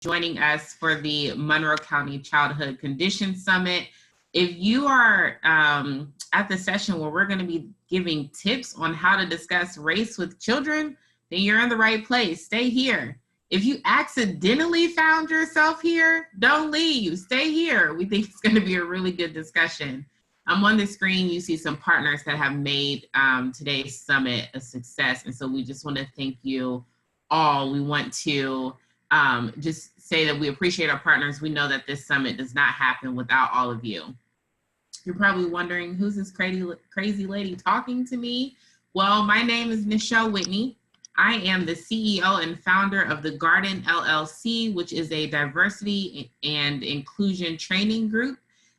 joining us for the Monroe County Childhood Condition Summit. If you are at the session where we're going to be giving tips on how to discuss race with children, then you're in the right place. Stay here. If you accidentally found yourself here, don't leave. Stay here. We think it's going to be a really good discussion. On the screen, you see some partners that have made today's summit a success. And so we just want to thank you all. We want to just say that we appreciate our partners. We know that this summit does not happen without all of you. You're probably wondering, who's this crazy lady talking to me? Well, my name is Nichelle Whitney. I am the CEO and founder of the Garden LLC, which is a diversity and inclusion training group.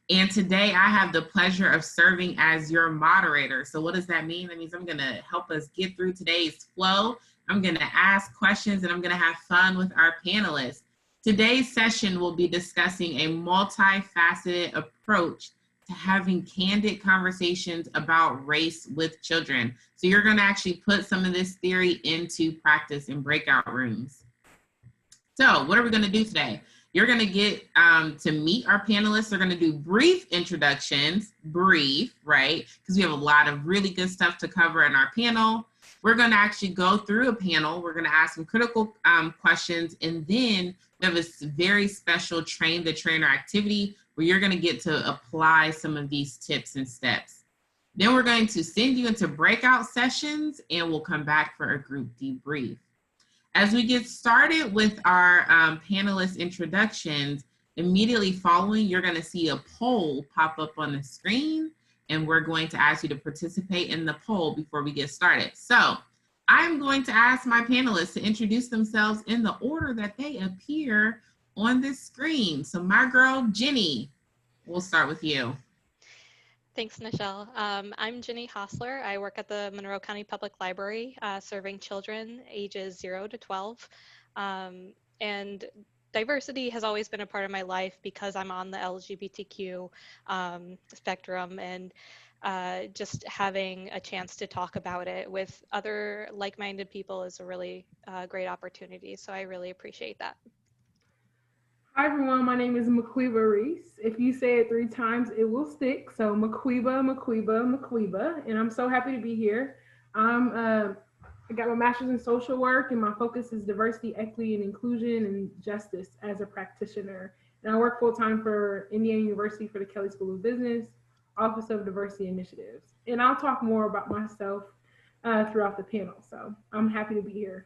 And today I have the pleasure of serving as your moderator. So what does that mean? That means I'm gonna help us get through today's flow. I'm gonna ask questions and I'm gonna have fun with our panelists. Today's session will be discussing a multifaceted approach to having candid conversations about race with children. So you're gonna actually put some of this theory into practice in breakout rooms. So what are we gonna do today? You're gonna get to meet our panelists. They're gonna do brief introductions, right? Because we have a lot of really good stuff to cover in our panel. We're gonna actually go through a panel. We're gonna ask some critical questions, and then we have a very special train the trainer activity where you're gonna get to apply some of these tips and steps. Then we're going to send you into breakout sessions, and we'll come back for a group debrief. As we get started with our panelist introductions, immediately following, you're gonna see a poll pop up on the screen, and we're going to ask you to participate in the poll before we get started. So I'm going to ask my panelists to introduce themselves in the order that they appear on this screen. So my girl, Jenny, we'll start with you. Thanks, Nichelle. I'm Jenny Hostler. I work at the Monroe County Public Library, serving children ages 0 to 12. And diversity has always been a part of my life because I'm on the LGBTQ spectrum, and just having a chance to talk about it with other like-minded people is a really great opportunity. So I really appreciate that. Hi everyone, my name is Maquiba Reese. If you say it 3 times, it will stick. So Maquiba, and I'm so happy to be here. I got my master's in social work, and my focus is diversity, equity, and inclusion and justice as a practitioner. And I work full-time for Indiana University for the Kelley School of Business, Office of Diversity Initiatives. And I'll talk more about myself throughout the panel. So I'm happy to be here.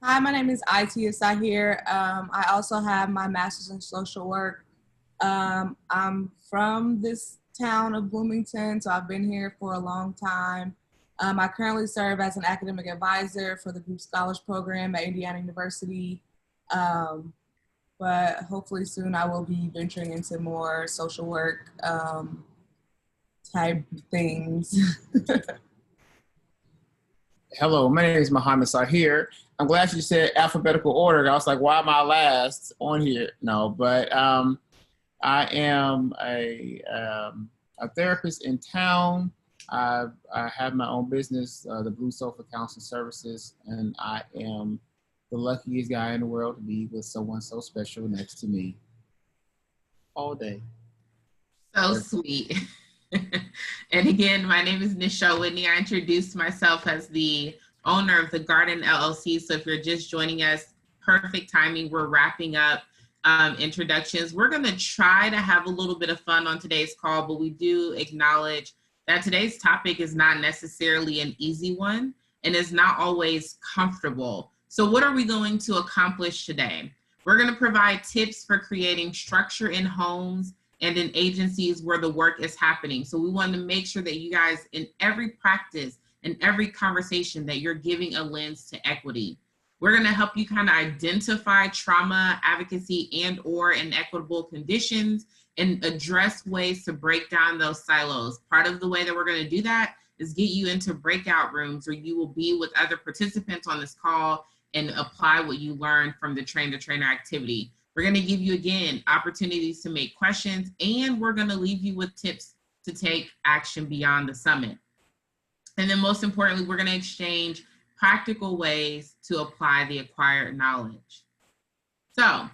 Hi, my name is Itia Sahir. I also have my master's in social work. I'm from this town of Bloomington, so I've been here for a long time. I currently serve as an academic advisor for the Group Scholars Program at Indiana University. But hopefully soon I will be venturing into more social work type things. Hello, my name is Mohammed Sahir. I'm glad you said alphabetical order. I was like, why am I last on here? No, but I am a therapist in town. I have my own business, the Blue Sofa Counseling Services, and I am the luckiest guy in the world to be with someone so special next to me all day. So sweet. And again, my name is Nichelle Whitney. I introduced myself as the owner of the Garden LLC. So if you're just joining us, perfect timing. We're wrapping up introductions. We're going to try to have a little bit of fun on today's call, but we do acknowledge that today's topic is not necessarily an easy one and is not always comfortable. So what are we going to accomplish today? We're going to provide tips for creating structure in homes and in agencies where the work is happening. So we want to make sure that you guys, in every practice and every conversation, that you're giving a lens to equity. We're gonna help you kind of identify trauma, advocacy, and or inequitable conditions and address ways to break down those silos. Part of the way that we're gonna do that is get you into breakout rooms where you will be with other participants on this call and apply what you learned from the train the trainer activity. We're going to give you, again, opportunities to make questions, and we're going to leave you with tips to take action beyond the summit. And then most importantly, we're going to exchange practical ways to apply the acquired knowledge. So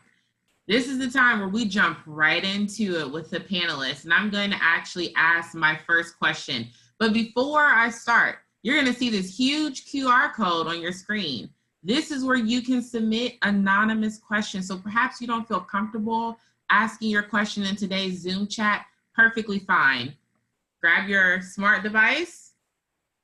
this is the time where we jump right into it with the panelists, and I'm going to actually ask my first question. But before I start, you're going to see this huge QR code on your screen. This is where you can submit anonymous questions. So perhaps you don't feel comfortable asking your question in today's Zoom chat, perfectly fine. Grab your smart device,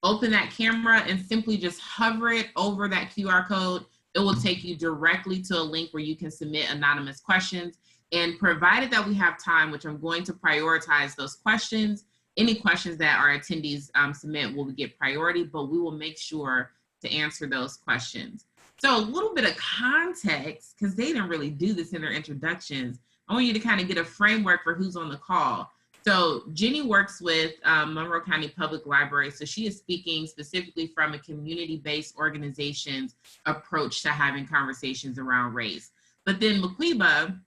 open that camera, and simply just hover it over that QR code. It will take you directly to a link where you can submit anonymous questions. And provided that we have time, which I'm going to prioritize those questions, any questions that our attendees submit will get priority, but we will make sure to answer those questions. So a little bit of context, because they didn't really do this in their introductions. I want you to kind of get a framework for who's on the call. So Jenny works with Monroe County Public Library. So she is speaking specifically from a community-based organization's approach to having conversations around race. But then Maquiba,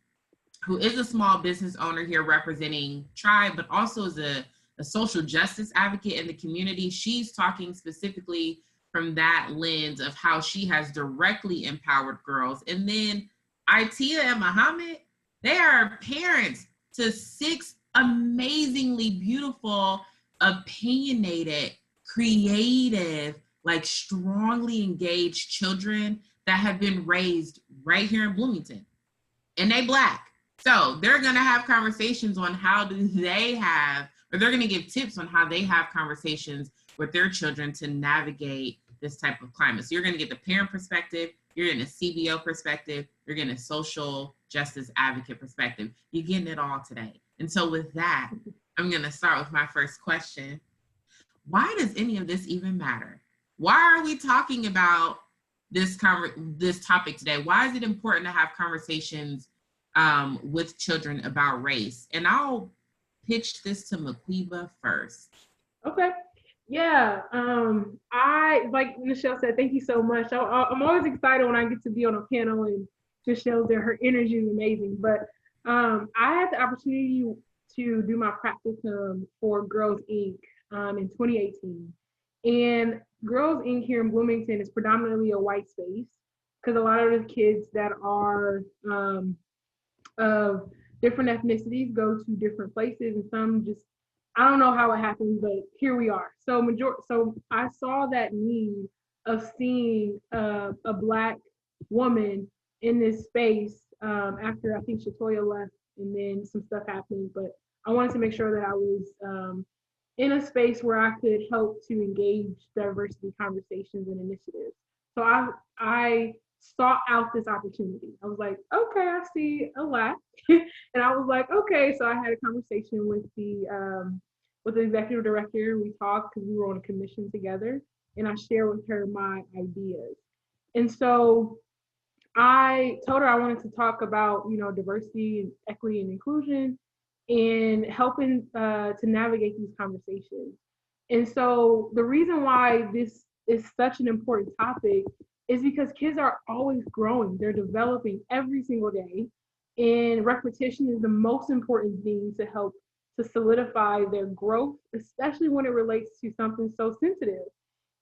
who is a small business owner here representing Tribe, but also is a social justice advocate in the community. She's talking specifically from that lens of how she has directly empowered girls. And then Itia and Muhammad, they are parents to 6 amazingly beautiful, opinionated, creative, like strongly engaged children that have been raised right here in Bloomington. And they Black. So they're gonna have conversations on how do they have, or they're gonna give tips on how they have conversations with their children to navigate this type of climate. So you're gonna get the parent perspective, you're getting a CBO perspective, you're getting a social justice advocate perspective. You're getting it all today. And so with that, I'm gonna start with my first question. Why does any of this even matter? Why are we talking about this topic today? Why is it important to have conversations with children about race? And I'll pitch this to Maquiba first. Okay. Yeah. I, like Michelle said, thank you so much. I'm always excited when I get to be on a panel, and Michelle there, her energy is amazing. But I had the opportunity to do my practicum for Girls Inc. In 2018. And Girls Inc. here in Bloomington is predominantly a white space, because a lot of the kids that are of different ethnicities go to different places, and some just, I don't know how it happened, but here we are. So I saw that need of seeing a Black woman in this space after I think Shatoya left, and then some stuff happened. But I wanted to make sure that I was in a space where I could help to engage diversity conversations and initiatives. So I sought out this opportunity. I was like, okay, I see a lot. And I was like, okay. So I had a conversation with the executive director. We talked because we were on a commission together, and I shared with her my ideas. And so I told her I wanted to talk about, diversity and equity and inclusion, and helping to navigate these conversations. And so the reason why this is such an important topic is because kids are always growing. They're developing every single day. And repetition is the most important thing to help to solidify their growth, especially when it relates to something so sensitive.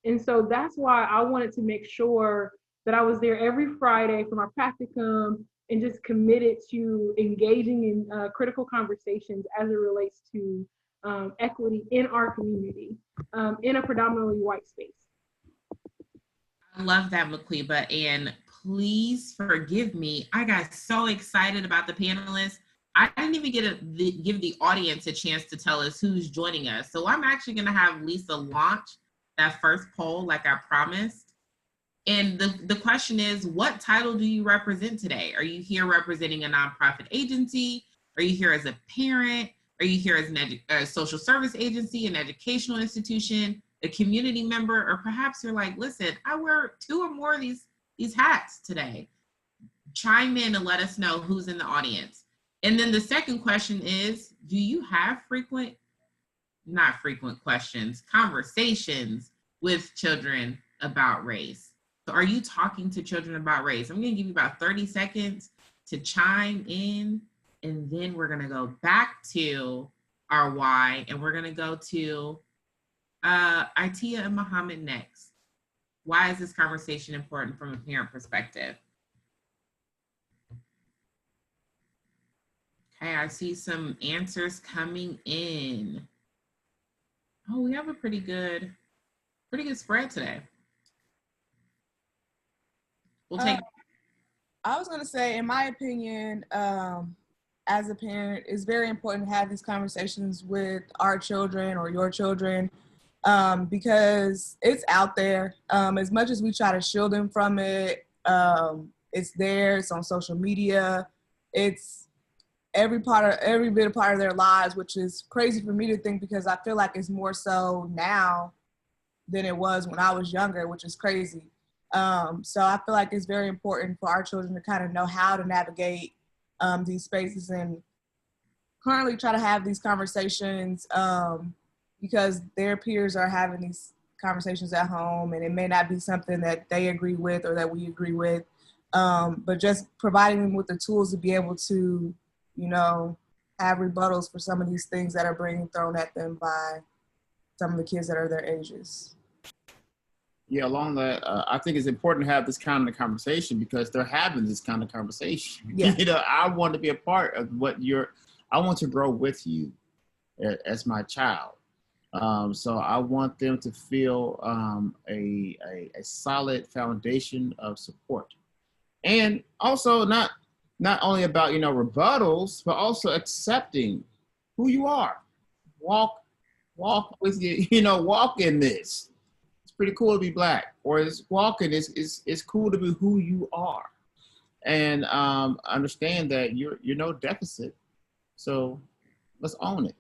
And so that's why I wanted to make sure that I was there every Friday for my practicum, and just committed to engaging in critical conversations as it relates to equity in our community, in a predominantly white space. I love that, Maquiba, and please forgive me. I got so excited about the panelists. I didn't even give the audience a chance to tell us who's joining us. So I'm actually gonna have Lisa launch that first poll like I promised. And the question is, what title do you represent today? Are you here representing a nonprofit agency? Are you here as a parent? Are you here as a social service agency, an educational institution, a community member? Or perhaps you're like, listen, I wear 2 or more of these hats today. Chime in and let us know who's in the audience. And then the second question is, do you have conversations with children about race? So are you talking to children about race? I'm gonna give you about 30 seconds to chime in, and then we're gonna go back to our why, and we're gonna go to Itia and Muhammad next. Why is this conversation important from a parent perspective? Okay, I see some answers coming in. Oh, we have a pretty good spread today. We'll take. I was gonna say, in my opinion, as a parent, it's very important to have these conversations with our children or your children, because it's out there. As much as we try to shield them from it, it's there. It's on social media. It's every bit of part of their lives, which is crazy for me to think, because I feel like it's more so now than it was when I was younger, which is crazy. So I feel like it's very important for our children to kind of know how to navigate these spaces and currently try to have these conversations, because their peers are having these conversations at home, and it may not be something that they agree with or that we agree with, but just providing them with the tools to be able to, you know, have rebuttals for some of these things that are being thrown at them by some of the kids that are their ages. Yeah, along that, I think it's important to have this kind of conversation because they're having this kind of conversation. Yeah. You know, I want to be a part of I want to grow with you as my child. So I want them to feel a solid foundation of support. And also not only about, you know, rebuttals, but also accepting who you are. Walk with you, you know, walk in this. It's pretty cool to be Black, or it's walking, it's cool to be who you are. And understand that you're no deficit. So let's own it.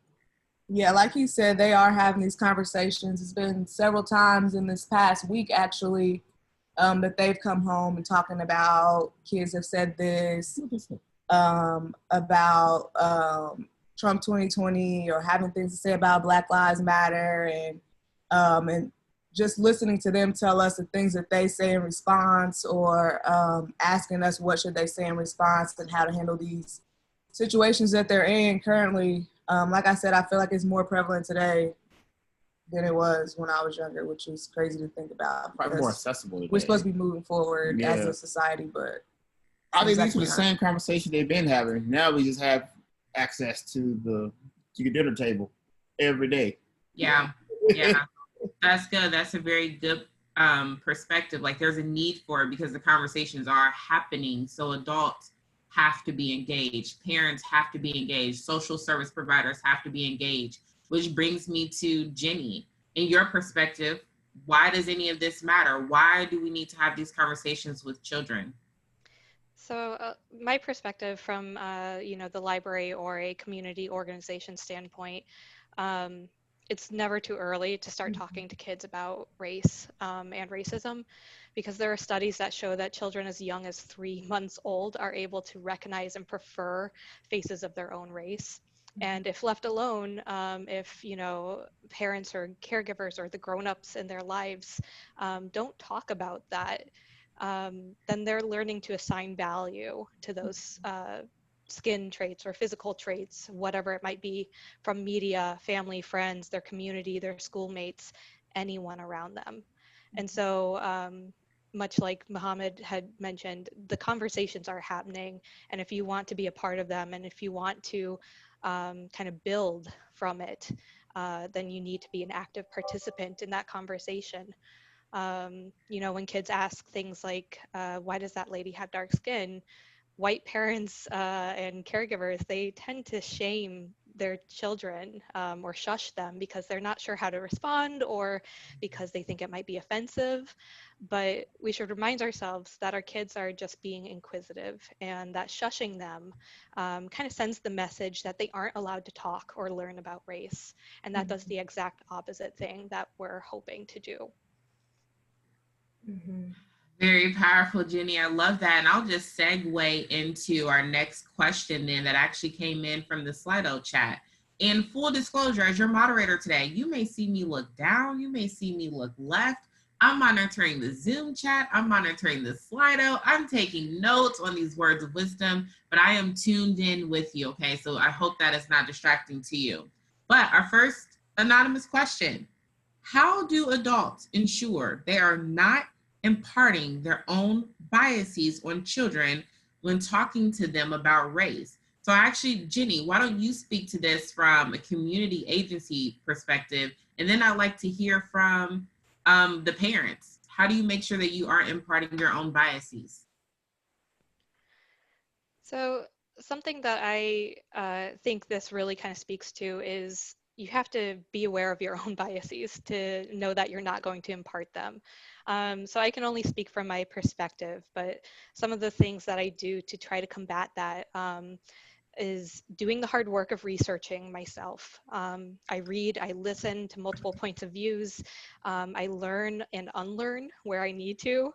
Yeah, like you said, they are having these conversations. It's been several times in this past week, actually, that they've come home and talking about kids have said this, about Trump 2020, or having things to say about Black Lives Matter, and just listening to them tell us the things that they say in response, or asking us what should they say in response and how to handle these situations that they're in currently. Like I said, I feel like it's more prevalent today than it was when I was younger, which is crazy to think about. Probably more accessible today. We're supposed to be moving forward as a society, but I think these are the same conversation they've been having. Now we just have access to your dinner table every day. Yeah, yeah, that's good. That's a very good perspective. Like, there's a need for it because the conversations are happening. So adults have to be engaged. Parents have to be engaged. Social service providers have to be engaged, which brings me to Jenny. In your perspective, why does any of this matter? Why do we need to have these conversations with children? So my perspective from, the library or a community organization standpoint, it's never too early to start talking to kids about race and racism, because there are studies that show that children as young as 3 months old are able to recognize and prefer faces of their own race. And if left alone, if, parents or caregivers or the grown-ups in their lives don't talk about that, then they're learning to assign value to those skin traits or physical traits, whatever it might be, from media, family, friends, their community, their schoolmates, anyone around them. And so much like Muhammad had mentioned, the conversations are happening. And if you want to be a part of them, and if you want to kind of build from it, then you need to be an active participant in that conversation. When kids ask things like, why does that lady have dark skin? White parents and caregivers, they tend to shame their children or shush them because they're not sure how to respond, or because they think it might be offensive. But we should remind ourselves that our kids are just being inquisitive, and that shushing them kind of sends the message that they aren't allowed to talk or learn about race. And that does the exact opposite thing that we're hoping to do. Mm-hmm. Very powerful, Jenny. I love that. And I'll just segue into our next question then, that actually came in from the Slido chat. In full disclosure, as your moderator today, you may see me look down, you may see me look left. I'm monitoring the Zoom chat, I'm monitoring the Slido, I'm taking notes on these words of wisdom, but I am tuned in with you, okay? So I hope that is not distracting to you. But our first anonymous question: how do adults ensure they are not imparting their own biases on children when talking to them about race? So actually, Jenny, why don't you speak to this from a community agency perspective? And then I'd like to hear from the parents. How do you make sure that you aren't imparting your own biases? So something that I think this really kind of speaks to is you have to be aware of your own biases to know that you're not going to impart them. So I can only speak from my perspective, but some of the things that I do to try to combat that is doing the hard work of researching myself. I read, I listen to multiple points of views. I learn and unlearn where I need to,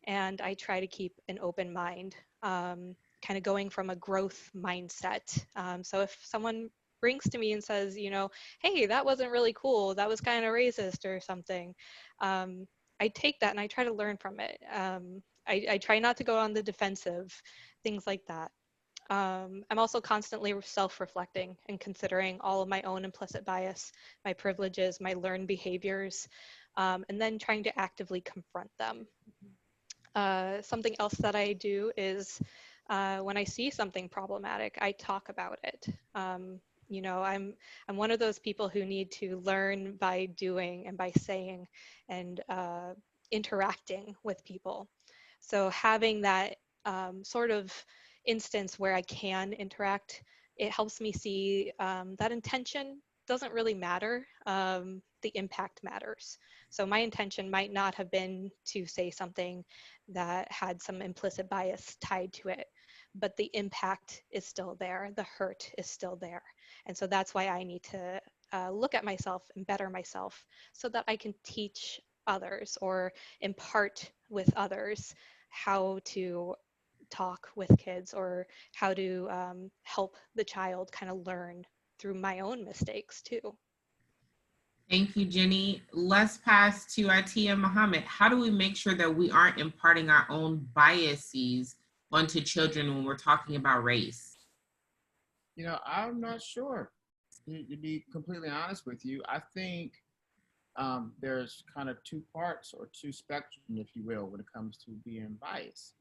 and I try to keep an open mind, kind of going from a growth mindset. So if someone brings to me and says, you know, hey, that wasn't really cool, that was kind of racist or something, I take that and I try to learn from it. I try not to go on the defensive, things like that. I'm also constantly self-reflecting and considering all of my own implicit bias, my privileges, my learned behaviors, and then trying to actively confront them. Something else that I do is when I see something problematic, I talk about it. You know, I'm one of those people who need to learn by doing and by saying and interacting with people. So having that sort of instance where I can interact, it helps me see that intention doesn't really matter. The impact matters. So my intention might not have been to say something that had some implicit bias tied to it, but the impact is still there. The hurt is still there. And so that's why I need to look at myself and better myself so that I can teach others or impart with others how to talk with kids or how to help the child kind of learn through my own mistakes too. Thank you, Jenny. Let's pass to Atia Muhammad. How do we make sure that we aren't imparting our own biases onto children when we're talking about race? You know, I'm not sure. To be completely honest with you, I think there's kind of two parts or two spectrums, if you will, when it comes to being biased.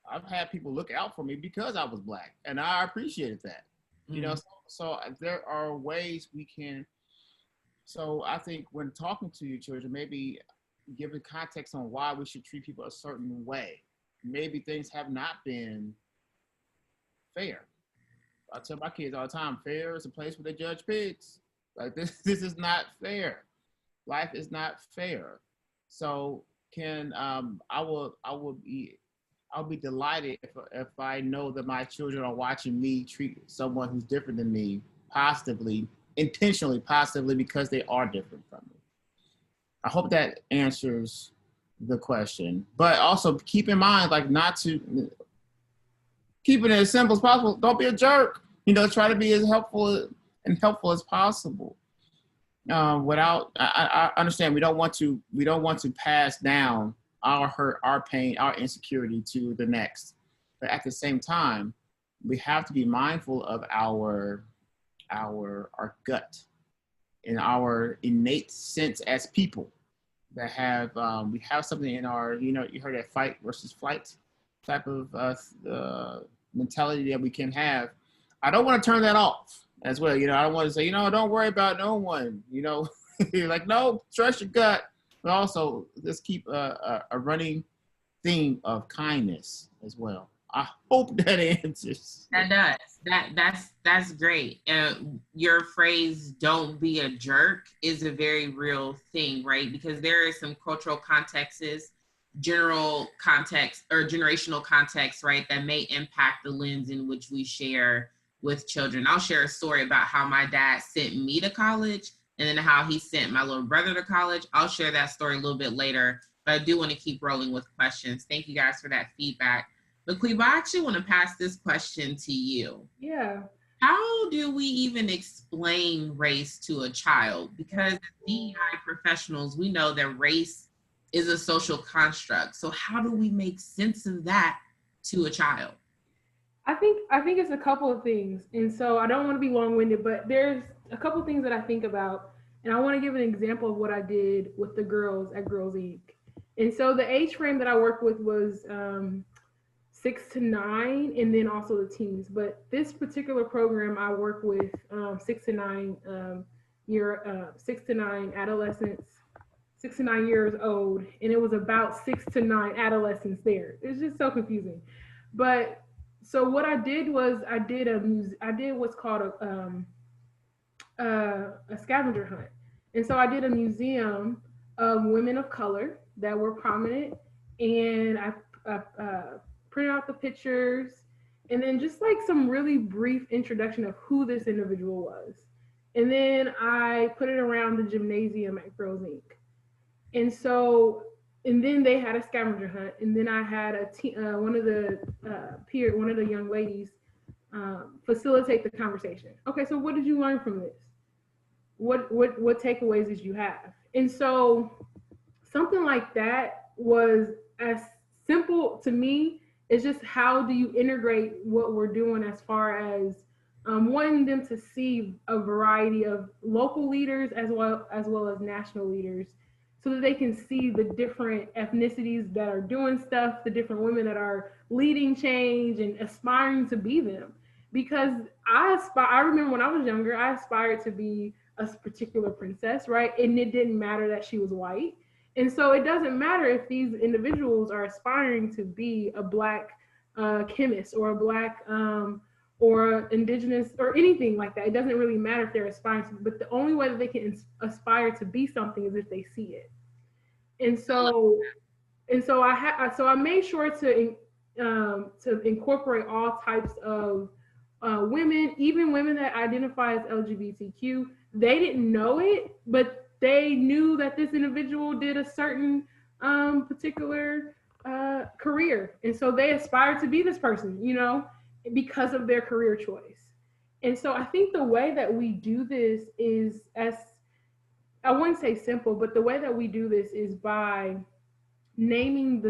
I've had people look out for me because I was Black, and I appreciated that. You know, so there are ways we can. So I think when talking to your children, maybe giving context on why we should treat people a certain way. Maybe things have not been fair. I tell my kids all the time, fair is a place where they judge pigs. Like this is not fair. Life is not fair. So I'll be delighted if I know that my children are watching me treat someone who's different than me positively, intentionally positively, because they are different from me. I hope that answers the question. But also keep in mind, like, not to keep it as simple as possible. Don't be a jerk. You know, try to be as helpful as possible. I understand we don't want to pass down our hurt, our pain, our insecurity to the next. But at the same time, we have to be mindful of our gut and our innate sense as people that have we have something in our, you know, you heard that fight versus flight type of mentality that we can have. I don't want to turn that off as well. You know, I don't want to say, you know, don't worry about no one, you know. You're like, no, trust your gut. But also, let's keep a running theme of kindness as well. I hope that answers. That does. That's great. Your phrase "don't be a jerk" is a very real thing, right? Because there are some cultural contexts, general context, or generational context, right, that may impact the lens in which we share with children. I'll share a story about how my dad sent me to college and then how he sent my little brother to college. I'll share that story a little bit later, but I do want to keep rolling with questions. Thank you guys for that feedback. But Cleva, I actually want to pass this question to you. Yeah. How do we even explain race to a child? Because as DEI professionals, we know that race is a social construct. So how do we make sense of that to a child? I think it's a couple of things. And so I don't want to be long-winded, but there's a couple of things that I think about. And I want to give an example of what I did with the girls at Girls Inc. And so the age frame that I worked with was 6 to 9, and then also the teens. But this particular program, I work with 6 to 9 6 to 9 adolescents, 6 to 9 years old, and it was about 6 to 9 adolescents there. It's just so confusing. But so what I did was I did what's called a scavenger hunt, and so I did a museum of women of color that were prominent, and I printed out the pictures, and then just like some really brief introduction of who this individual was, and then I put it around the gymnasium at Girls Inc. And so, and then they had a scavenger hunt, and then I had one of the young ladies facilitate the conversation. Okay, so what did you learn from this? What takeaways did you have? And so something like that was as simple to me. It's just how do you integrate what we're doing as far as wanting them to see a variety of local leaders as well as national leaders, so that they can see the different ethnicities that are doing stuff, the different women that are leading change and aspiring to be them. Because I remember when I was younger, I aspired to be a particular princess, right? And it didn't matter that she was white. And so it doesn't matter if these individuals are aspiring to be a Black chemist or a Black or indigenous or anything like that. It doesn't really matter if they're aspiring to, but the only way that they can aspire to be something is if they see it. And so I made sure to incorporate all types of women, even women that identify as LGBTQ. They didn't know it, but they knew that this individual did a certain particular career, and so they aspired to be this person, because of their career choice. And so I think the way that we do this is, as I wouldn't say simple, but the way that we do this is by naming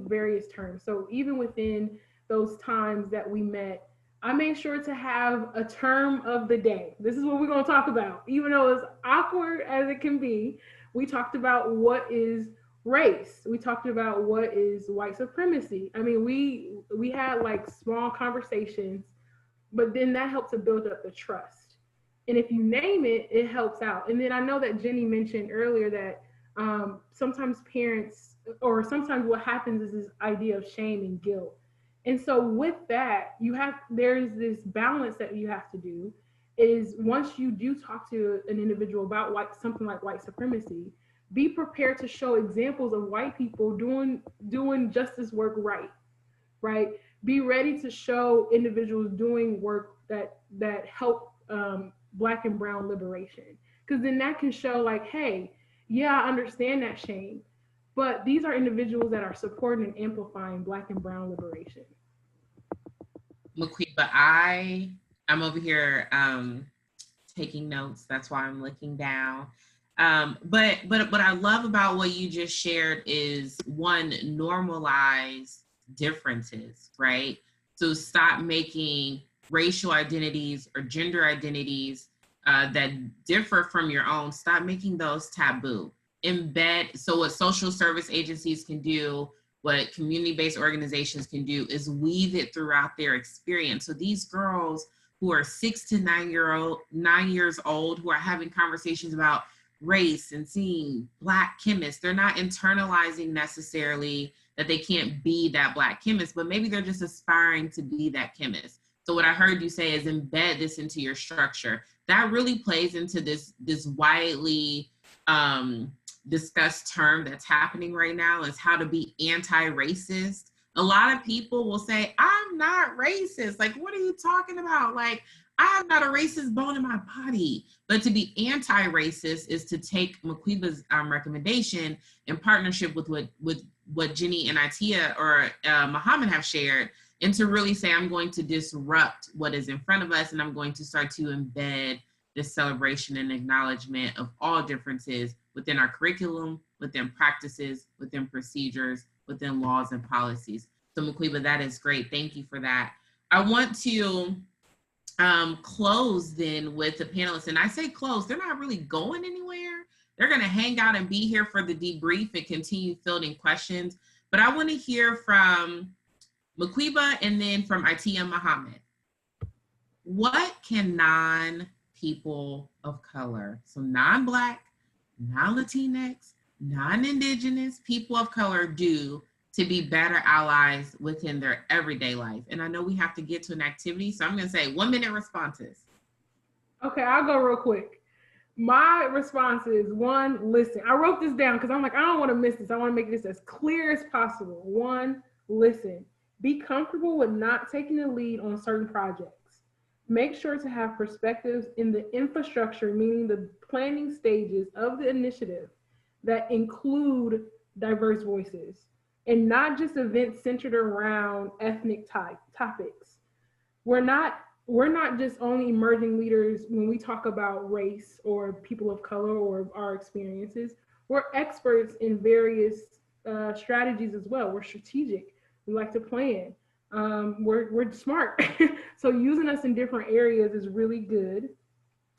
various terms. So even within those times that we met, I made sure to have a term of the day. This is what we're going to talk about. Even though as awkward as it can be, we talked about what is race. We talked about what is white supremacy. I mean, we had like small conversations, but then that helped to build up the trust. And if you name it, it helps out. And then I know that Jenny mentioned earlier that sometimes parents, or sometimes what happens is this idea of shame and guilt. And so with that, there's this balance that you have to do, is once you do talk to an individual about something like white supremacy, be prepared to show examples of white people doing justice work right? Be ready to show individuals doing work that help Black and brown liberation. Because then that can show like, hey, yeah, I understand that shame, but these are individuals that are supporting and amplifying Black and brown liberation. Maquiba, I'm over here taking notes. That's why I'm looking down. But what I love about what you just shared is, one, normalize differences, right? So stop making racial identities or gender identities that differ from your own. Stop making those taboo. Embed. So what social service agencies can do, what community-based organizations can do, is weave it throughout their experience. So these girls who are 6 to 9 years old, who are having conversations about race and seeing Black chemists, they're not internalizing necessarily that they can't be that Black chemist, but maybe they're just aspiring to be that chemist. So what I heard you say is embed this into your structure. That really plays into this widely discussed term that's happening right now, is how to be anti-racist. A lot of people will say, I'm not racist. Like, what are you talking about? Like, I have not a racist bone in my body. But to be anti-racist is to take Maquiba's recommendation in partnership with what Jenny and Itia or Muhammad have shared, and to really say, I'm going to disrupt what is in front of us, and I'm going to start to embed this celebration and acknowledgement of all differences within our curriculum, within practices, within procedures, within laws and policies. So Maquiba, that is great. Thank you for that. I want to close then with the panelists. And I say close, they're not really going anywhere. They're going to hang out and be here for the debrief and continue fielding questions. But I want to hear from Maquiba and then from Itia Muhammad. What can non-people of color, so non-Black, non-Latinx, non-Indigenous people of color do to be better allies within their everyday life? And I know we have to get to an activity, so I'm going to say 1-minute responses. Okay, I'll go real quick. My response is 1, listen. I wrote this down because I'm like, I don't want to miss this. I want to make this as clear as possible. 1, listen. Be comfortable with not taking the lead on certain projects. Make sure to have perspectives in the infrastructure, meaning the planning stages of the initiative that include diverse voices and not just events centered around ethnic topics. We're not just only emerging leaders when we talk about race or people of color or our experiences. We're experts in various strategies as well. We're strategic. We like to plan. We're smart. So using us in different areas is really good.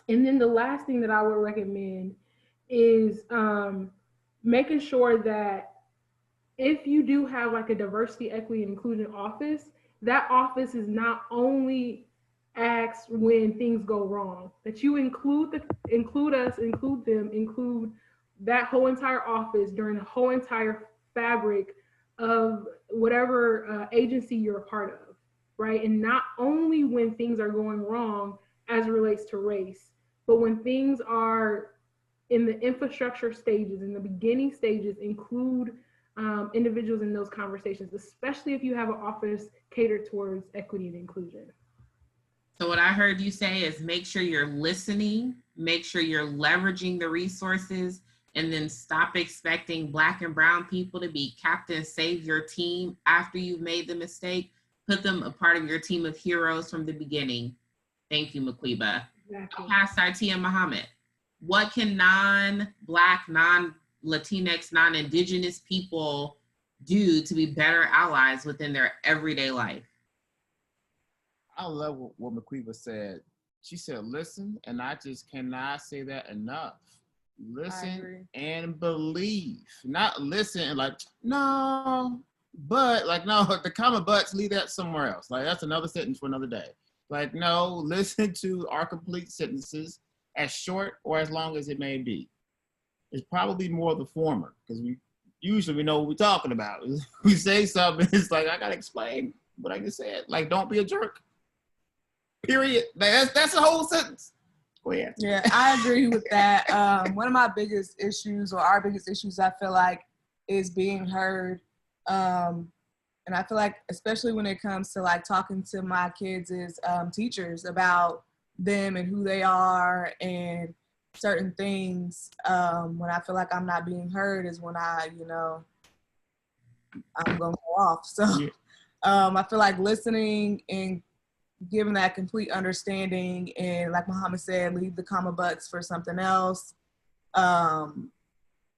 And then the last thing that I would recommend is making sure that if you do have like a diversity, equity, and inclusion office, that office is not only asked when things go wrong, that you include us, include them, include that whole entire office during the whole entire fabric of whatever agency you're a part of, right? And not only when things are going wrong as it relates to race, but when things are in the infrastructure stages, in the beginning stages, include individuals in those conversations, especially if you have an office catered towards equity and inclusion. So what I heard you say is make sure you're listening, make sure you're leveraging the resources, and then stop expecting Black and brown people to be captain, save your team after you've made the mistake. Put them a part of your team of heroes from the beginning. Thank you, Maquiba. Exactly. Past Itia Muhammad. What can non-Black, non-Latinx, non-Indigenous people do to be better allies within their everyday life? I love what Maquiba said. She said, listen, and I just cannot say that enough. Listen and believe. Not listen and like, no, but like, no, the comma buts, leave that somewhere else. Like, that's another sentence for another day. Like, no, listen to our complete sentences, as short or as long as it may be. It's probably more of the former, because we know what we're talking about. We say something, it's like, I gotta explain what I just said. Like, don't be a jerk. Period. Like, that's the whole sentence. Go ahead. Yeah, I agree with that. One of my biggest issues, or our biggest issues, I feel like, is being heard. And I feel like, especially when it comes to like talking to my kids, is teachers about them and who they are and certain things. When I feel like I'm not being heard is when I'm gonna go off. So I feel like listening and giving that complete understanding, and like Muhammad said, leave the comma buts for something else.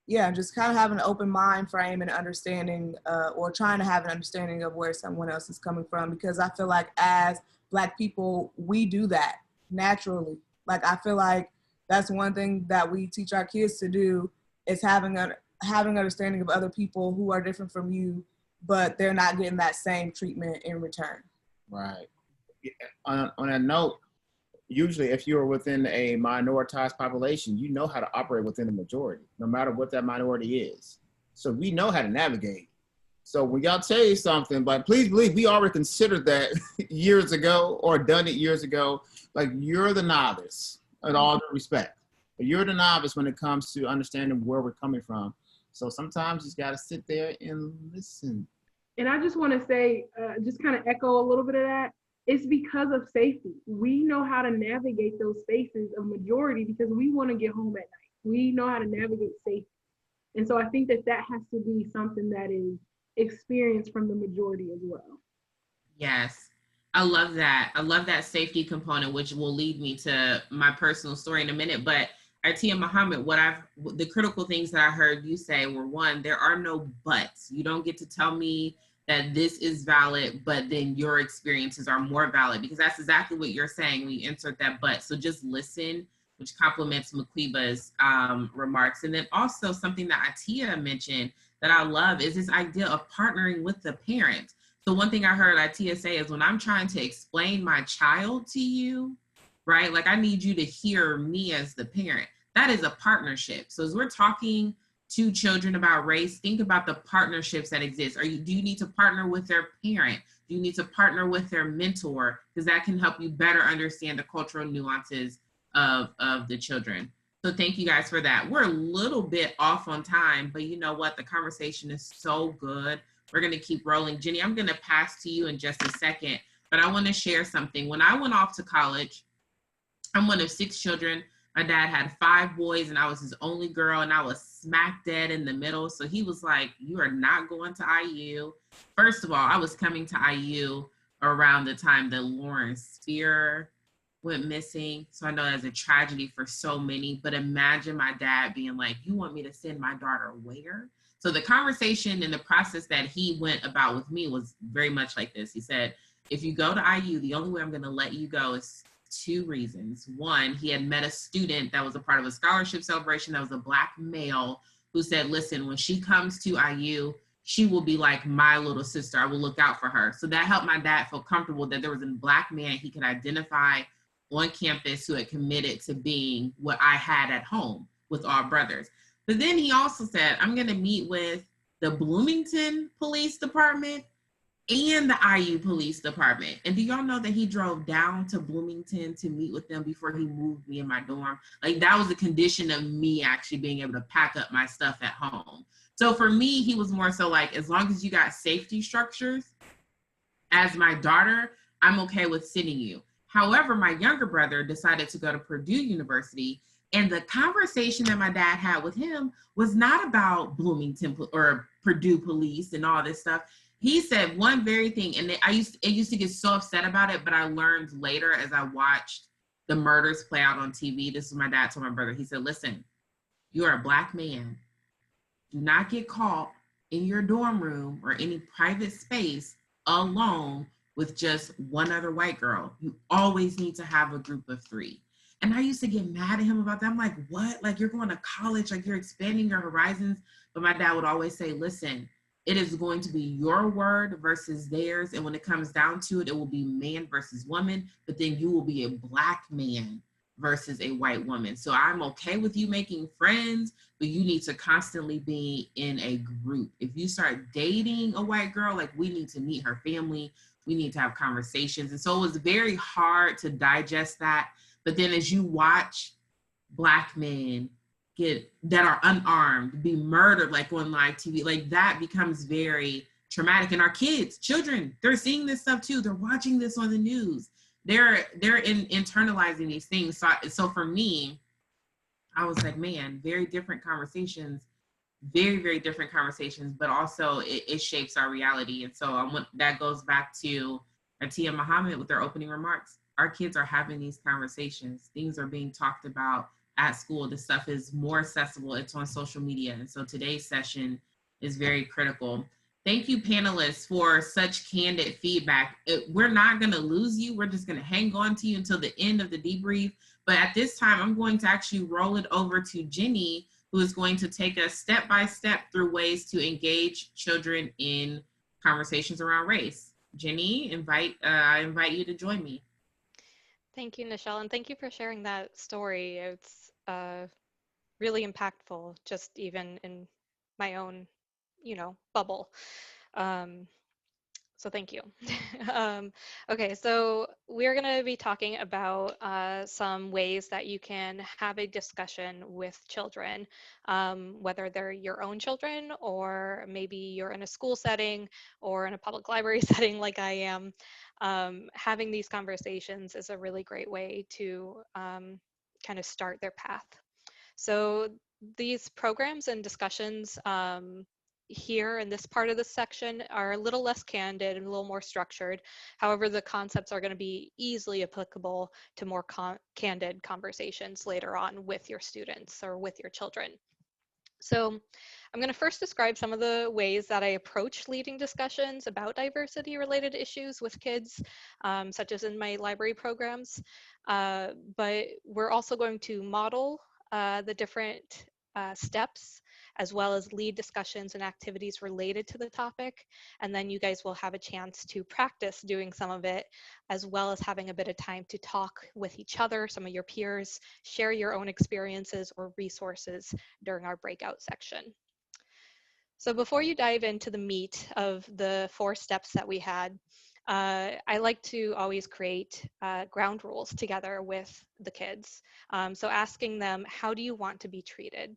Just kind of having an open mind frame and understanding, or trying to have an understanding of where someone else is coming from, because I feel like as Black people, we do that naturally. Like, I feel like that's one thing that we teach our kids to do, is having understanding of other people who are different from you, but they're not getting that same treatment in return. Right. On a note, usually if you're within a minoritized population, you know how to operate within the majority, no matter what that minority is. So we know how to navigate. So when y'all tell you something, like, please believe we already considered that years ago or done it years ago. Like, you're the novice, in all due respect. But you're the novice when it comes to understanding where we're coming from. So sometimes you just got to sit there and listen. And I just want to say, just kind of echo a little bit of that. It's because of safety. We know how to navigate those spaces of majority because we want to get home at night. We know how to navigate safety. And so I think that has to be something that is experienced from the majority as well. Yes, I love that. I love that safety component, which will lead me to my personal story in a minute. But Itia Muhammad, the critical things that I heard you say were, 1, there are no buts. You don't get to tell me that this is valid, but then your experiences are more valid, because that's exactly what you're saying when you insert that but. So just listen, which complements Maquiba's remarks. And then also something that Atia mentioned that I love is this idea of partnering with the parent. So one thing I heard Atia say is when I'm trying to explain my child to you, right? Like I need you to hear me as the parent. That is a partnership. So as we're talking to children about race, think about the partnerships that exist. Do you need to partner with their parent? Do you need to partner with their mentor? Because that can help you better understand the cultural nuances of the children. So thank you guys for that. We're a little bit off on time, but you know what? The conversation is so good. We're going to keep rolling. Jenny, I'm going to pass to you in just a second, but I want to share something. When I went off to college, I'm one of 6 children. My dad had 5 boys and I was his only girl, and I was smack dead in the middle. So he was like, you are not going to IU. First of all, I was coming to IU around the time that Lawrence Spear went missing. So I know that's a tragedy for so many, but imagine my dad being like, you want me to send my daughter where? So the conversation and the process that he went about with me was very much like this. He said, if you go to IU, the only way I'm going to let you go is 2 reasons. One, he had met a student that was a part of a scholarship celebration that was a Black male who said, listen, when she comes to IU, she will be like my little sister. I will look out for her. So that helped my dad feel comfortable that there was a Black man he could identify on campus who had committed to being what I had at home with all brothers. But then he also said, I'm going to meet with the Bloomington Police Department and the IU Police Department. And do y'all know that he drove down to Bloomington to meet with them before he moved me in my dorm? Like that was a condition of me actually being able to pack up my stuff at home. So for me, he was more so like, as long as you got safety structures, as my daughter, I'm okay with sending you. However, my younger brother decided to go to Purdue University, and the conversation that my dad had with him was not about Bloomington or Purdue police and all this stuff. He said one very thing, and I used to get so upset about it, but I learned later as I watched the murders play out on TV. This is my dad told my brother. He said, listen, you are a Black man. Do not get caught in your dorm room or any private space alone with just one other white girl. You always need to have a group of 3. And I used to get mad at him about that. I'm like, what? Like, you're going to college, like you're expanding your horizons. But my dad would always say, listen, it is going to be your word versus theirs. And when it comes down to it, it will be man versus woman, but then you will be a Black man versus a white woman. So I'm okay with you making friends, but you need to constantly be in a group. If you start dating a white girl, like we need to meet her family. We need to have conversations. And so it was very hard to digest that. But then as you watch Black men that are unarmed be murdered like on live TV, like that becomes very traumatic. And our kids, children, they're seeing this stuff too. They're watching this on the news. They're internalizing these things. So for me, I was like, man, very different conversations, very, very different conversations, but also it shapes our reality. And so that goes back to Atia Muhammad with their opening remarks. Our kids are having these conversations. Things are being talked about at school. This stuff is more accessible. It's on social media. And so today's session is very critical. Thank you, panelists, for such candid feedback. We're not going to lose you. We're just going to hang on to you until the end of the debrief. But at this time, I'm going to actually roll it over to Jenny, who is going to take us step by step through ways to engage children in conversations around race. Jenny, I invite you to join me. Thank you, Nichelle, and thank you for sharing that story. It's really impactful, just even in my own, bubble. So thank you. Okay, so we're going to be talking about some ways that you can have a discussion with children, whether they're your own children or maybe you're in a school setting or in a public library setting like I am. Having these conversations is a really great way to kind of start their path. So these programs and discussions here in this part of the section are a little less candid and a little more structured. However, the concepts are going to be easily applicable to more candid conversations later on with your students or with your children. So I'm going to first describe some of the ways that I approach leading discussions about diversity-related issues with kids, such as in my library programs. But we're also going to model the different steps, as well as lead discussions and activities related to the topic. And then you guys will have a chance to practice doing some of it, as well as having a bit of time to talk with each other, some of your peers, share your own experiences or resources during our breakout section. So before you dive into the meat of the 4 steps that we had, I like to always create ground rules together with the kids. So asking them, how do you want to be treated?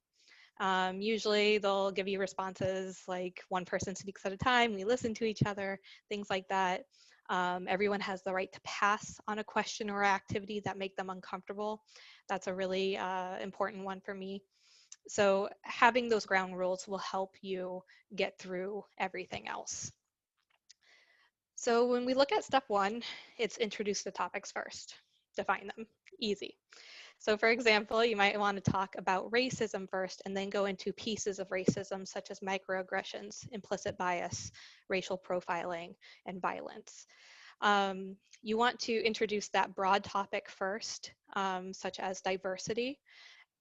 Usually they'll give you responses like one person speaks at a time, we listen to each other, things like that. Everyone has the right to pass on a question or activity that make them uncomfortable. That's a really important one for me. So having those ground rules will help you get through everything else. So when we look at step 1, it's introduce the topics first, define them, easy. So for example, you might want to talk about racism first and then go into pieces of racism such as microaggressions, implicit bias, racial profiling, and violence. You want to introduce that broad topic first, such as diversity,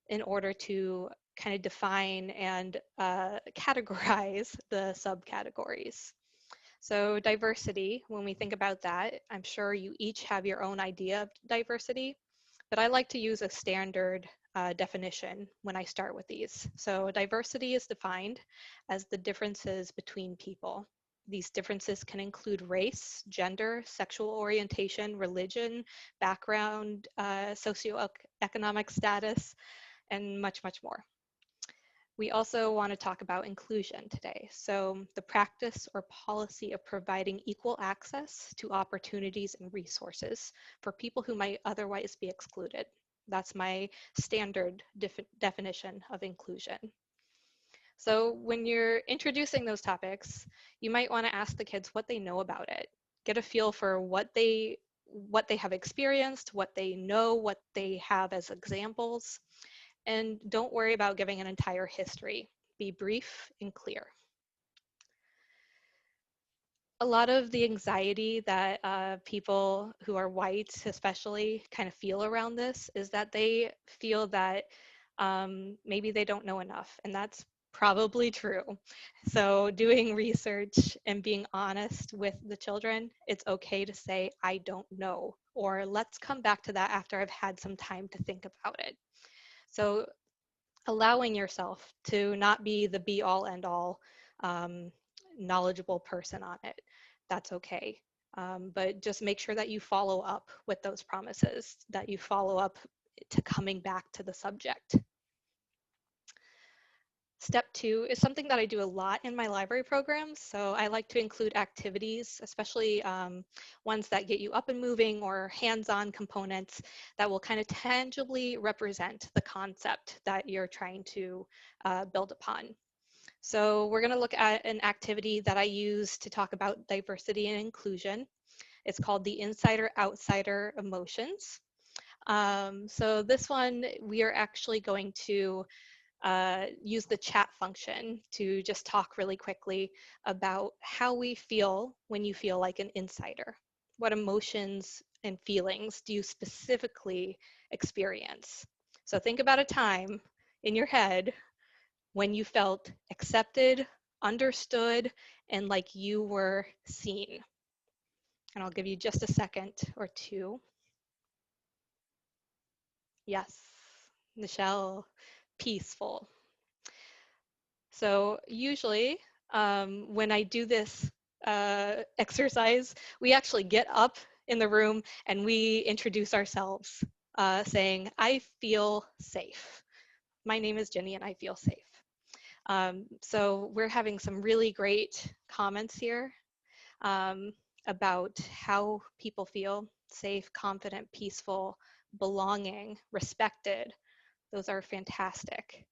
in order to kind of define and categorize the subcategories. So diversity, when we think about that, I'm sure you each have your own idea of diversity, but I like to use a standard definition when I start with these. So diversity is defined as the differences between people. These differences can include race, gender, sexual orientation, religion, background, socioeconomic status, and much, much more. We also want to talk about inclusion today. So the practice or policy of providing equal access to opportunities and resources for people who might otherwise be excluded. That's my standard definition of inclusion. So when you're introducing those topics, you might want to ask the kids what they know about it. Get a feel for what they have experienced, what they know, what they have as examples. And don't worry about giving an entire history. Be brief and clear. A lot of the anxiety that people who are white especially kind of feel around this is that they feel that maybe they don't know enough, and that's probably true. So doing research and being honest with the children, it's okay to say, I don't know, or let's come back to that after I've had some time to think about it. So allowing yourself to not be the be all end all knowledgeable person on it, that's okay. But just make sure that you follow up with those promises, that you follow up to coming back to the subject. Step 2 is something that I do a lot in my library programs. So I like to include activities, especially ones that get you up and moving, or hands-on components that will kind of tangibly represent the concept that you're trying to build upon. So we're going to look at an activity that I use to talk about diversity and inclusion. It's called the insider-outsider emotions. So this one, we are actually going to use the chat function to just talk really quickly about how we feel when you feel like an insider. What emotions and feelings do you specifically experience? So think about a time in your head when you felt accepted, understood, and like you were seen. And I'll give you just a second or two. Yes, Michelle, peaceful. So usually when I do this exercise, we actually get up in the room and we introduce ourselves saying, I feel safe. My name is Jenny and I feel safe. So we're having some really great comments here about how people feel safe, confident, peaceful, belonging, respected. Those are fantastic.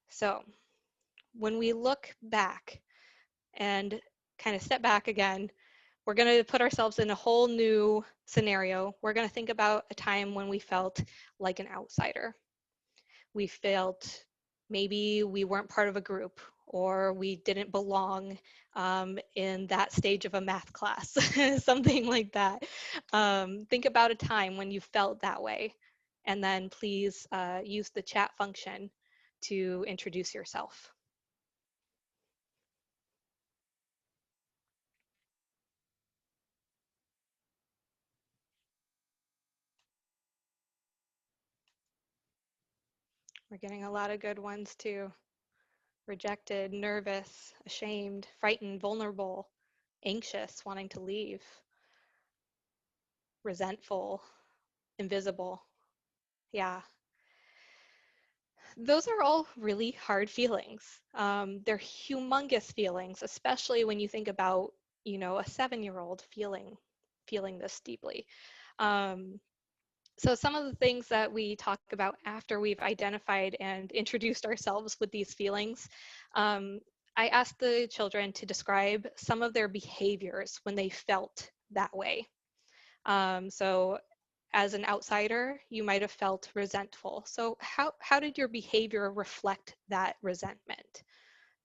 So when we look back and kind of step back again, we're going to put ourselves in a whole new scenario. We're going to think about a time when we felt like an outsider. We felt Maybe we weren't part of a group, or we didn't belong in that stage of a math class, something like that. Think about a time when you felt that way, and then please use the chat function to introduce yourself. We're getting a lot of good ones too. Rejected, nervous, ashamed, frightened, vulnerable, anxious, wanting to leave, resentful, invisible. Yeah, those are all really hard feelings. They're humongous feelings, especially when you think about, you know, a 7-year-old feeling this deeply. So some of the things that we talk about after we've identified and introduced ourselves with these feelings, I asked the children to describe some of their behaviors when they felt that way. So as an outsider, you might have felt resentful. So how did your behavior reflect that resentment?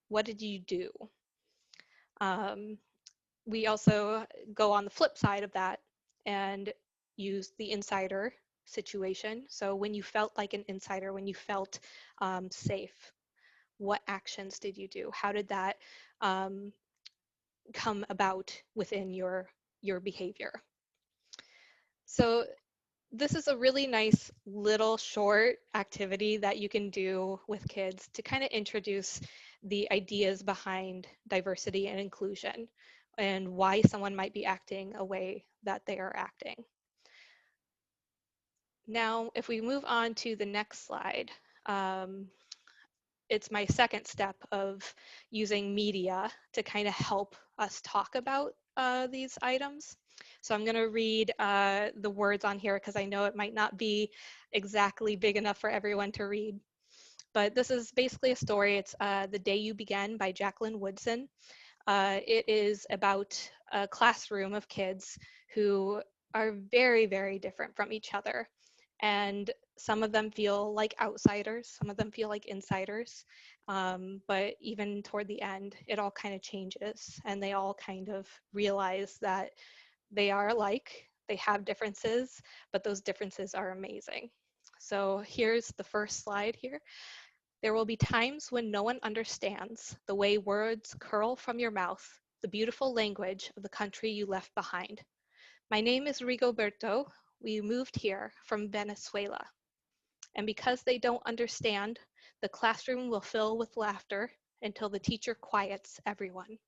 What did you do? We also go on the flip side of that and use the insider situation. So when you felt like an insider, when you felt safe, what actions did you do? How did that come about within your behavior? So this is a really nice little short activity that you can do with kids to kind of introduce the ideas behind diversity and inclusion and why someone might be acting a way that they are acting. Now, if we move on to the next slide, it's my second step of using media to kind of help us talk about these items. So I'm going to read the words on here because I know it might not be exactly big enough for everyone to read. But this is basically a story. It's The Day You Began by Jacqueline Woodson. It is about a classroom of kids who are very, very different from each other. And some of them feel like outsiders, some of them feel like insiders. But even toward the end, it all kind of changes and they all kind of realize that they are alike, they have differences, but those differences are amazing. So here's the first slide here. There will be times when no one understands the way words curl from your mouth, the beautiful language of the country you left behind. My name is Rigoberto. We moved here from Venezuela. And because they don't understand, the classroom will fill with laughter until the teacher quiets everyone.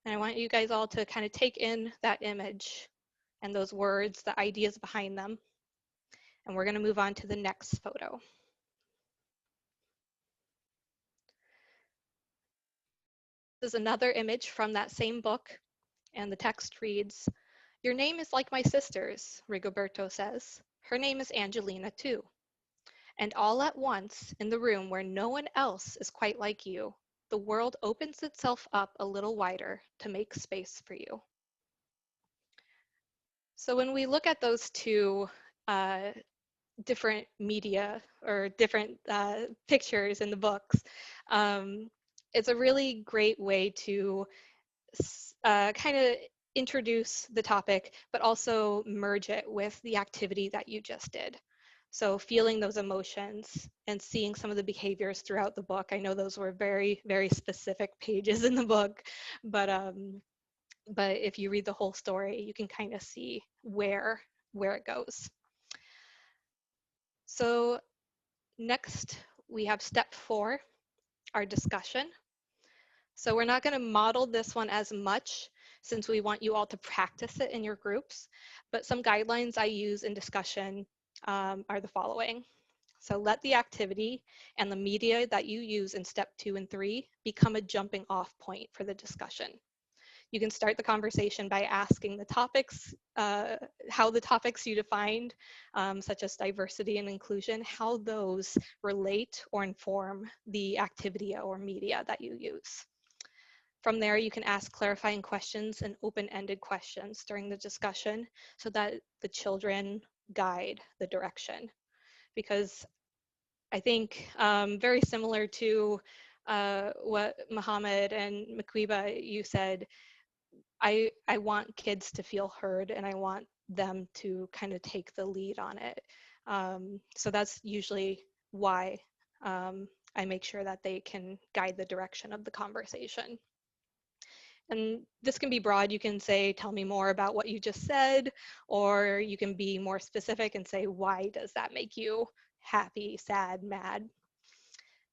And I want you guys all to kind of take in that image and those words, the ideas behind them. And we're going to move on to the next photo. This is another image from that same book, and the text reads, "Your name is like my sister's," Rigoberto says. "Her name is Angelina too. And all at once, in the room where no one else is quite like you, the world opens itself up a little wider to make space for you." So when we look at those two different media or different pictures in the books, it's a really great way to kind of introduce the topic, but also merge it with the activity that you just did. So feeling those emotions and seeing some of the behaviors throughout the book. I know those were very, very specific pages in the book, but if you read the whole story, you can kind of see where it goes. So next, we have step 4, our discussion. So we're not going to model this one as much since we want you all to practice it in your groups, but some guidelines I use in discussion are the following. So let the activity and the media that you use in step 2 and 3 become a jumping off point for the discussion. You can start the conversation by asking the topics, how the topics you defined, such as diversity and inclusion, how those relate or inform the activity or media that you use. From there, you can ask clarifying questions and open-ended questions during the discussion so that the children guide the direction. Because I think very similar to what Muhammad and Maquiba, you said, I want kids to feel heard, and I want them to kind of take the lead on it. So that's usually why I make sure that they can guide the direction of the conversation. And this can be broad. You can say, tell me more about what you just said, or you can be more specific and say, why does that make you happy, sad, mad?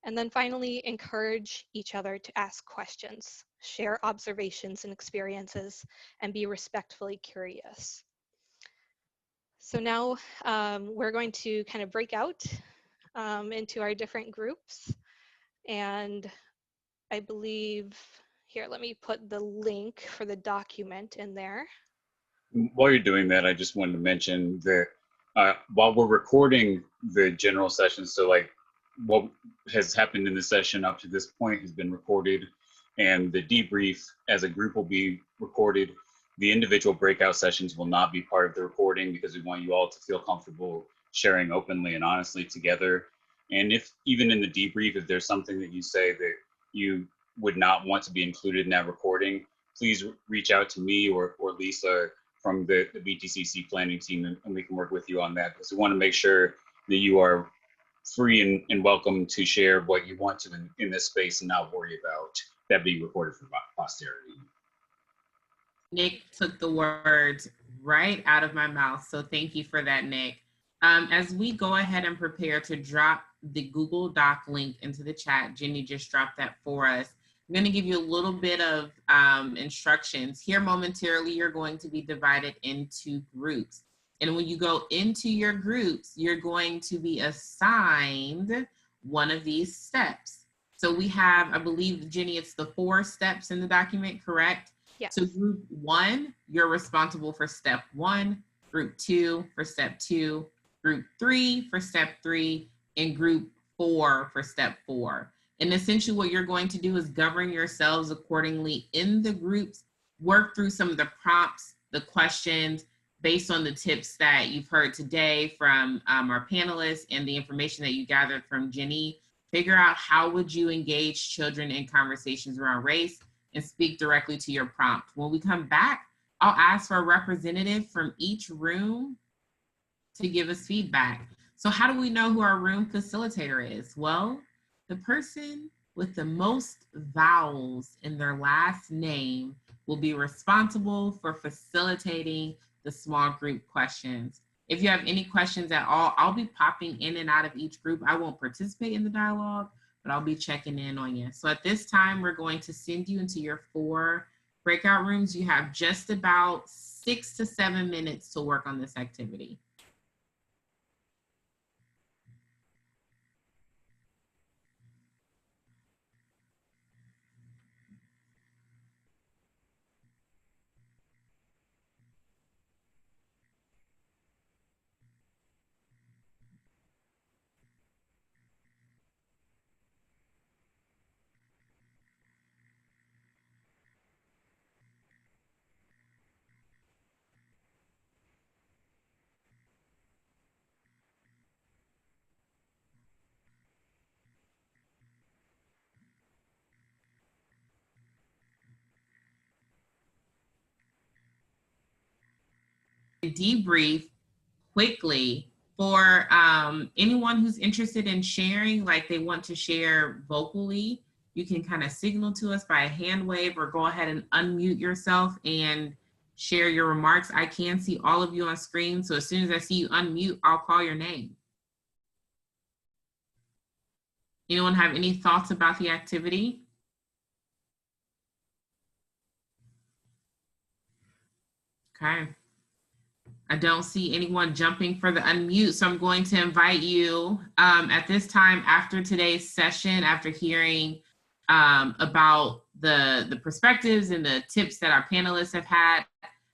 And then finally, encourage each other to ask questions, share observations and experiences, and be respectfully curious. So now we're going to kind of break out into our different groups. And I believe, here, let me put the link for the document in there. While you're doing that, I just wanted to mention that while we're recording the general session, so like what has happened in the session up to this point has been recorded, and the debrief as a group will be recorded. The individual breakout sessions will not be part of the recording because we want you all to feel comfortable sharing openly and honestly together. And if even in the debrief, if there's something that you say that you would not want to be included in that recording, please reach out to me or Lisa from the BTCC planning team, and we can work with you on that, because we want to make sure that you are free and welcome to share what you want to in this space and not worry about that being recorded for posterity. Nick took the words right out of my mouth, so thank you for that, Nick. As we go ahead and prepare to drop the Google Doc link into the chat, Jenny just dropped that for us. I'm going to give you a little bit of instructions. Here momentarily, you're going to be divided into groups. And when you go into your groups, you're going to be assigned one of these steps. So we have, I believe, Jenny, it's the 4 steps in the document, correct? Yes. So group 1, you're responsible for step 1, group 2 for step 2, group 3 for step 3, and group 4 for step 4. And essentially what you're going to do is govern yourselves accordingly in the groups, work through some of the prompts, the questions, based on the tips that you've heard today from our panelists and the information that you gathered from Jenny. Figure out how would you engage children in conversations around race and speak directly to your prompt. When we come back, I'll ask for a representative from each room to give us feedback. So how do we know who our room facilitator is? Well, the person with the most vowels in their last name will be responsible for facilitating the small group questions. If you have any questions at all, I'll be popping in and out of each group. I won't participate in the dialogue, but I'll be checking in on you. So at this time, we're going to send you into your 4 breakout rooms. You have just about 6 to 7 minutes to work on this activity. Debrief quickly for anyone who's interested in sharing, like they want to share vocally. You can kind of signal to us by a hand wave or go ahead and unmute yourself and share your remarks. I can see all of you on screen, so as soon as I see you unmute, I'll call your name. Anyone have any thoughts about the activity? Okay. I don't see anyone jumping for the unmute, so I'm going to invite you at this time after today's session, after hearing about the perspectives and the tips that our panelists have had,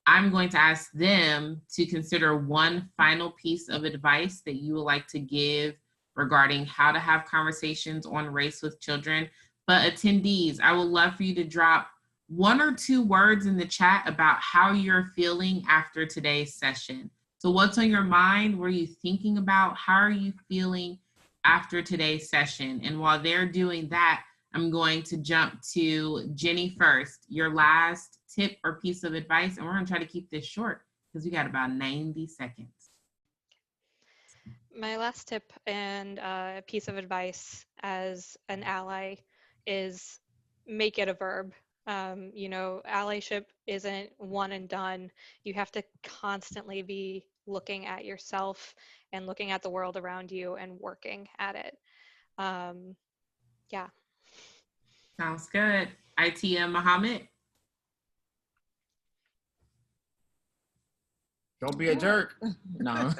I'm going to ask them to consider one final piece of advice that you would like to give regarding how to have conversations on race with children. But attendees, I would love for you to drop 1 or 2 words in the chat about how you're feeling after today's session. So what's on your mind? What are you thinking about? How are you feeling after today's session. And while they're doing that, I'm going to jump to Jenny first. Your last tip or piece of advice, and we're going to try to keep this short because we got about 90 seconds. My last tip and piece of advice as an ally is make it a verb. You know, allyship isn't one and done. You have to constantly be looking at yourself and looking at the world around you and working at it. Yeah. Sounds good. Itia Muhammad. Don't be a jerk. No.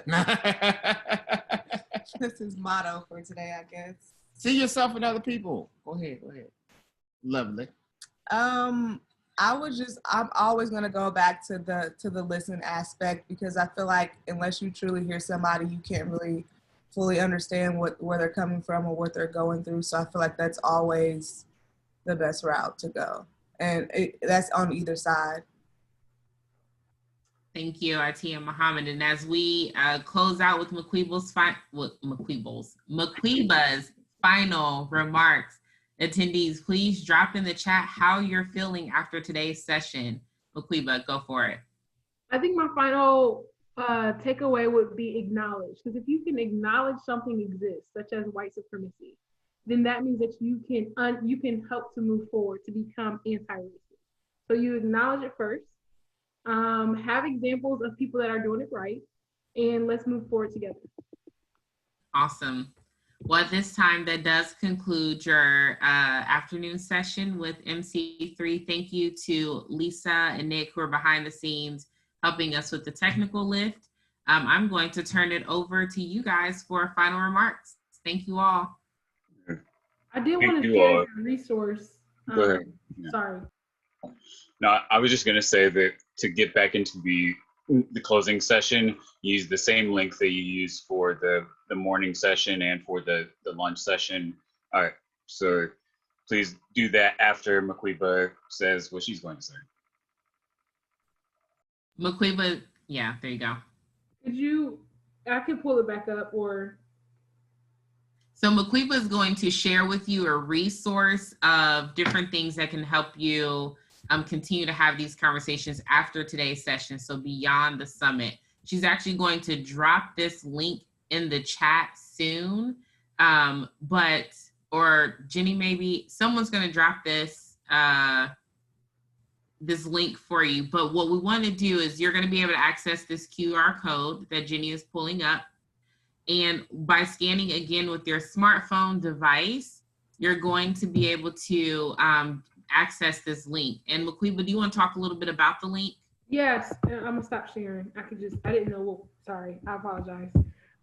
That's his motto for today, I guess. See yourself in other people. Go ahead. Lovely. I'm always gonna go back to the listen aspect, because I feel like unless you truly hear somebody, you can't really fully understand where they're coming from or what they're going through. So I feel like that's always the best route to go, and that's on either side. Thank you, Itia Muhammad. And as we close out with Maquiba's final remarks, attendees, please drop in the chat how you're feeling after today's session. Maquiba, go for it. I think my final takeaway would be acknowledge, because if you can acknowledge something exists, such as white supremacy, then that means that you can help to move forward to become anti-racist. So you acknowledge it first, have examples of people that are doing it right, and let's move forward together. Awesome. Well, at this time, that does conclude your afternoon session with MC3. Thank you to Lisa and Nick, who are behind the scenes helping us with the technical lift. I'm going to turn it over to you guys for final remarks. Thank you all. I did want to share a resource. Go ahead. Yeah. Sorry. No, I was just going to say that to get back into the closing session, use the same link that you use for the morning session and for the lunch session. All right, so please do that after Maquiba says what she's going to say. Maquiba, yeah, there you go. I can pull it back up, or. So Maquiba is going to share with you a resource of different things that can help you continue to have these conversations after today's session, so beyond the summit. She's actually going to drop this link in the chat soon, or Jenny, maybe someone's going to drop this this link for you. But what we want to do is you're going to be able to access this QR code that Jenny is pulling up, and by scanning again with your smartphone device, you're going to be able to access this link. And Maquiba, do you want to talk a little bit about the link? Yes, I'm gonna stop sharing. I didn't know. Sorry, I apologize.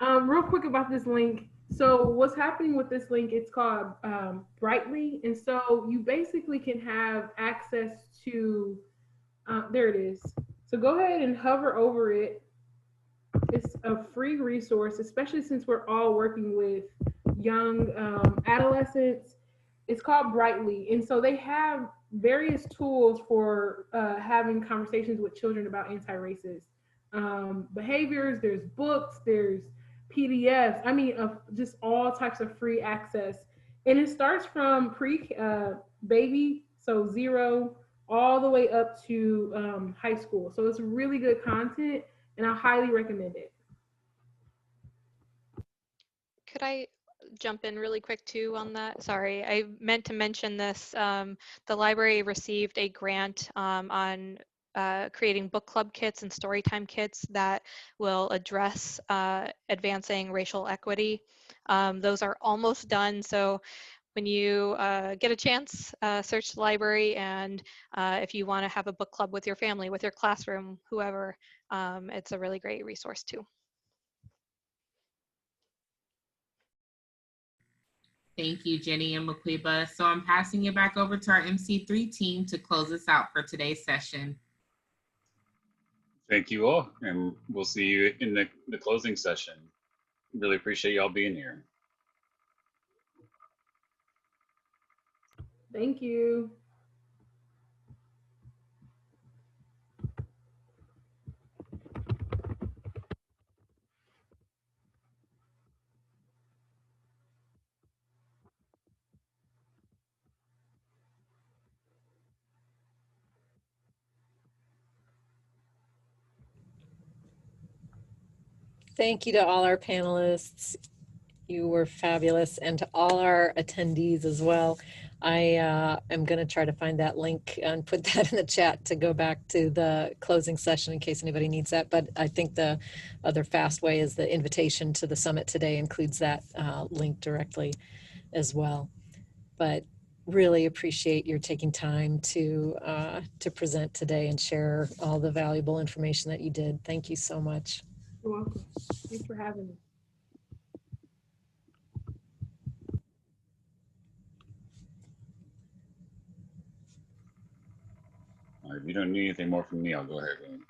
Real quick about this link. So what's happening with this link, it's called Brightly. And so you basically can have access to, there it is. So go ahead and hover over it. It's a free resource, especially since we're all working with young adolescents. It's called Brightly. And so they have various tools for having conversations with children about anti-racist behaviors. There's books, there's PDFs. I mean, just all types of free access. And it starts from baby, so 0, all the way up to high school. So it's really good content, and I highly recommend it. Could I jump in really quick too on that? Sorry, I meant to mention this. The library received a grant on creating book club kits and storytime kits that will address advancing racial equity. Those are almost done, so when you get a chance, search the library, and if you want to have a book club with your family, with your classroom, whoever, it's a really great resource too. Thank you, Jenny and Maquiba. So I'm passing it back over to our MC3 team to close us out for today's session. Thank you all, and we'll see you in the closing session. Really appreciate y'all being here. Thank you. Thank you to all our panelists. You were fabulous, and to all our attendees as well. I am going to try to find that link and put that in the chat to go back to the closing session in case anybody needs that. But I think the other fast way is the invitation to the summit today includes that link directly as well. But really appreciate your taking time to present today and share all the valuable information that you did. Thank you so much. You're welcome. Thanks for having me. If you don't need anything more from me, I'll go ahead and